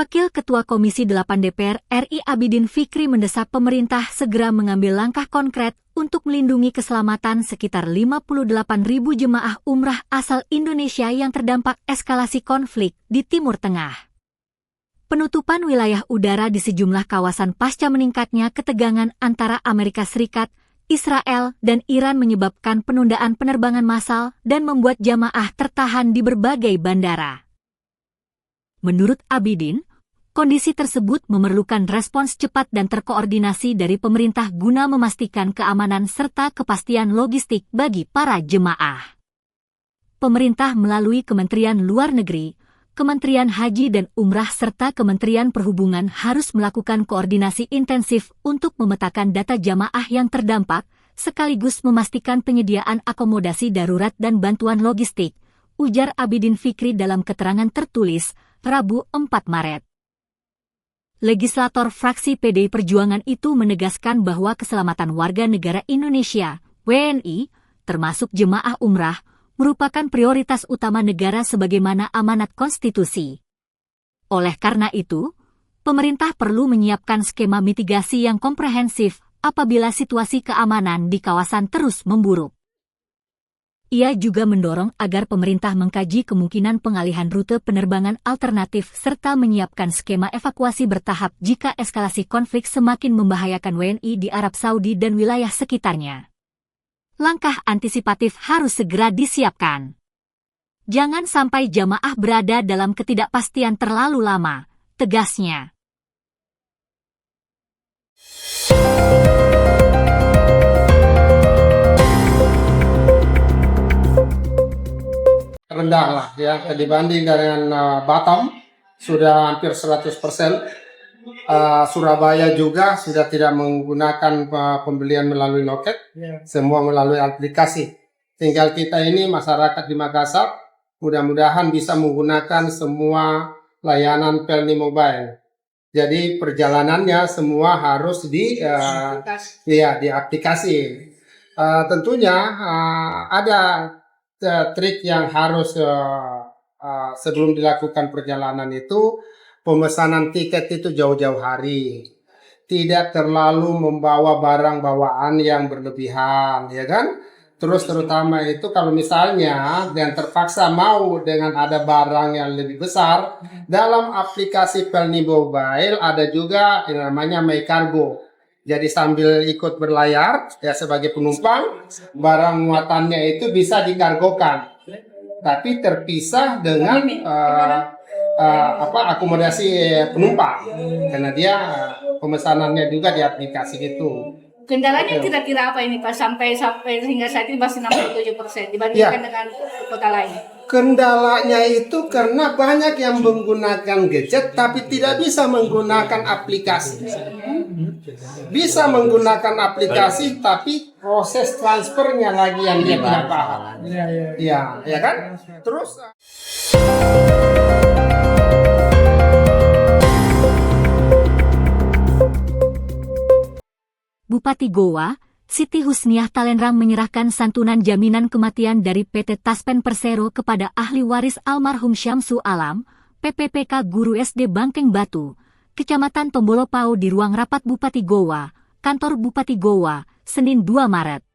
Wakil Ketua Komisi 8 DPR RI Abidin Fikri mendesak pemerintah segera mengambil langkah konkret untuk melindungi keselamatan sekitar 58.000 jemaah umrah asal Indonesia yang terdampak eskalasi konflik di Timur Tengah. Penutupan wilayah udara di sejumlah kawasan pasca meningkatnya ketegangan antara Amerika Serikat, Israel, dan Iran menyebabkan penundaan penerbangan massal dan membuat jamaah tertahan di berbagai bandara. Menurut Abidin, kondisi tersebut memerlukan respons cepat dan terkoordinasi dari pemerintah guna memastikan keamanan serta kepastian logistik bagi para jemaah. Pemerintah melalui Kementerian Luar Negeri, Kementerian Haji dan Umrah serta Kementerian Perhubungan harus melakukan koordinasi intensif untuk memetakan data jamaah yang terdampak, sekaligus memastikan penyediaan akomodasi darurat dan bantuan logistik, ujar Abidin Fikri dalam keterangan tertulis, Rabu 4 Maret. Legislator fraksi PDI Perjuangan itu menegaskan bahwa keselamatan warga negara Indonesia, WNI, termasuk jemaah umrah, merupakan prioritas utama negara sebagaimana amanat konstitusi. Oleh karena itu, pemerintah perlu menyiapkan skema mitigasi yang komprehensif apabila situasi keamanan di kawasan terus memburuk. Ia juga mendorong agar pemerintah mengkaji kemungkinan pengalihan rute penerbangan alternatif serta menyiapkan skema evakuasi bertahap jika eskalasi konflik semakin membahayakan WNI di Arab Saudi dan wilayah sekitarnya. Langkah antisipatif harus segera disiapkan. Jangan sampai jamaah berada dalam ketidakpastian terlalu lama, tegasnya. Rendah lah ya dibanding dengan Batam sudah hampir 100%. Surabaya juga sudah tidak menggunakan pembelian melalui loket, semua melalui aplikasi. Tinggal kita ini masyarakat di Makassar mudah-mudahan bisa menggunakan semua layanan Pelni Mobile. Jadi perjalanannya semua harus di aplikasi. Tentunya ada trik yang harus sebelum dilakukan perjalanan itu, pemesanan tiket itu jauh-jauh hari. Tidak terlalu membawa barang bawaan yang berlebihan, ya kan? Terus terutama itu kalau misalnya yang terpaksa mau dengan ada barang yang lebih besar, dalam aplikasi Pelni Mobile ada juga yang namanya My Cargo. Jadi sambil ikut berlayar ya sebagai penumpang, barang muatannya itu bisa dikargokan, tapi terpisah dengan akomodasi penumpang, karena dia pemesanannya juga di aplikasi itu. Kendalanya kira-kira apa ini Pak sampai hingga saat ini masih 67% dibandingkan dengan kota lain? Kendalanya itu karena banyak yang menggunakan gadget tapi tidak bisa menggunakan aplikasi. Bisa menggunakan aplikasi tapi proses transfernya lagi yang dia tidak paham. Iya, ya kan? Terus Bupati Goa, Siti Husniah Talenrang menyerahkan santunan jaminan kematian dari PT Taspen Persero kepada ahli waris almarhum Syamsu Alam, PPPK Guru SD Bangkeng Batu, Kecamatan Tombolopao di ruang rapat Bupati Goa, Kantor Bupati Goa, Senin 2 Maret.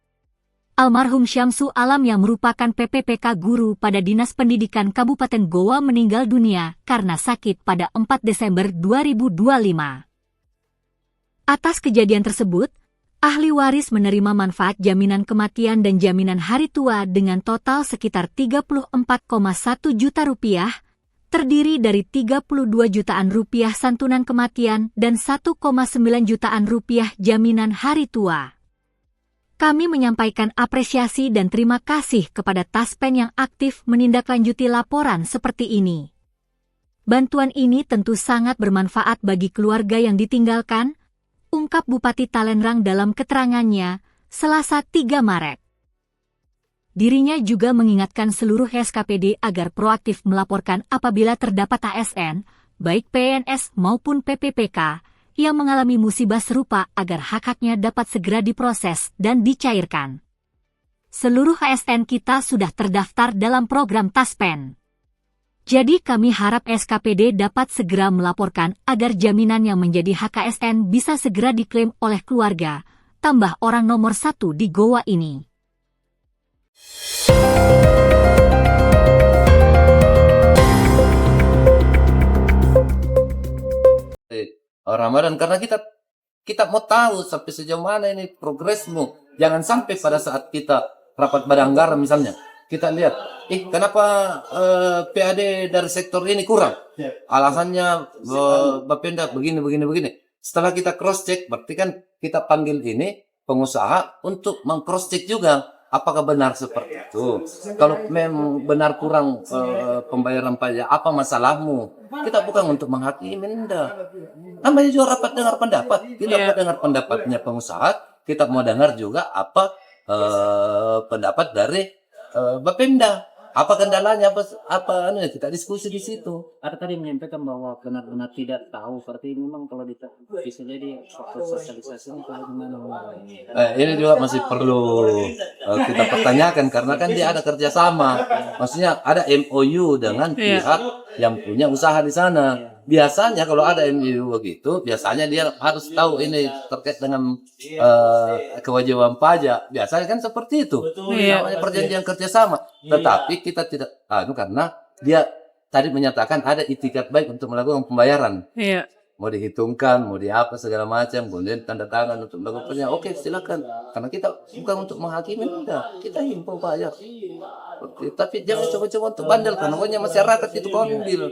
Almarhum Syamsu Alam yang merupakan PPPK Guru pada Dinas Pendidikan Kabupaten Goa meninggal dunia karena sakit pada 4 Desember 2025. Atas kejadian tersebut, ahli waris menerima manfaat jaminan kematian dan jaminan hari tua dengan total sekitar 34,1 juta rupiah, terdiri dari 32 jutaan rupiah santunan kematian dan 1,9 jutaan rupiah jaminan hari tua. Kami menyampaikan apresiasi dan terima kasih kepada Taspen yang aktif menindaklanjuti laporan seperti ini. Bantuan ini tentu sangat bermanfaat bagi keluarga yang ditinggalkan, ungkap Bupati Talenrang dalam keterangannya, Selasa 3 Maret. Dirinya juga mengingatkan seluruh SKPD agar proaktif melaporkan apabila terdapat ASN, baik PNS maupun PPPK, yang mengalami musibah serupa agar hak-haknya dapat segera diproses dan dicairkan. Seluruh ASN kita sudah terdaftar dalam program Taspen. Jadi kami harap SKPD dapat segera melaporkan agar jaminan yang menjadi HKSN bisa segera diklaim oleh keluarga, tambah orang nomor 1 di Goa ini. Ramadan karena kita mau tahu sampai sejauh mana ini progresmu. Jangan sampai pada saat kita rapat badan anggaran misalnya, kita lihat, kenapa PAD dari sektor ini kurang? Alasannya Bapenda begini. Setelah kita cross check, berarti kan kita panggil ini pengusaha untuk meng-cross check juga. Apakah benar seperti itu? Kalau memang benar kurang pembayaran pajak, apa masalahmu? Kita bukan untuk menghakimi, enggak. Namanya juga rapat dengar pendapat. Kita mau dengar pendapatnya pengusaha, kita mau dengar juga apa pendapat dari Bapenda. Apa kendalanya? Apa kita diskusi di situ. Ada tadi menyampaikan bahwa benar-benar tidak tahu. Berarti memang kalau bisa jadi faktor sosialisasi kalau gimana? Ini juga masih perlu kita pertanyakan karena kan dia ada kerjasama. Maksudnya ada MOU dengan pihak yang punya usaha di sana. Biasanya kalau ada MOU begitu, biasanya dia harus tahu ini terkait dengan kewajiban pajak. Biasanya kan seperti itu. Namanya perjanjian kerjasama. Tetapi kita tidak karena dia tadi menyatakan ada itikat baik untuk melakukan pembayaran. Iya. Mau dihitungkan, mau diapa segala macam, kemudian tanda tangan untuk melakukannya. Oke, silakan. Karena kita bukan untuk menghakimi, enggak. Kita himpau pajak. Tapi jangan coba-coba untuk bandel karena pokoknya masyarakat itu ambil.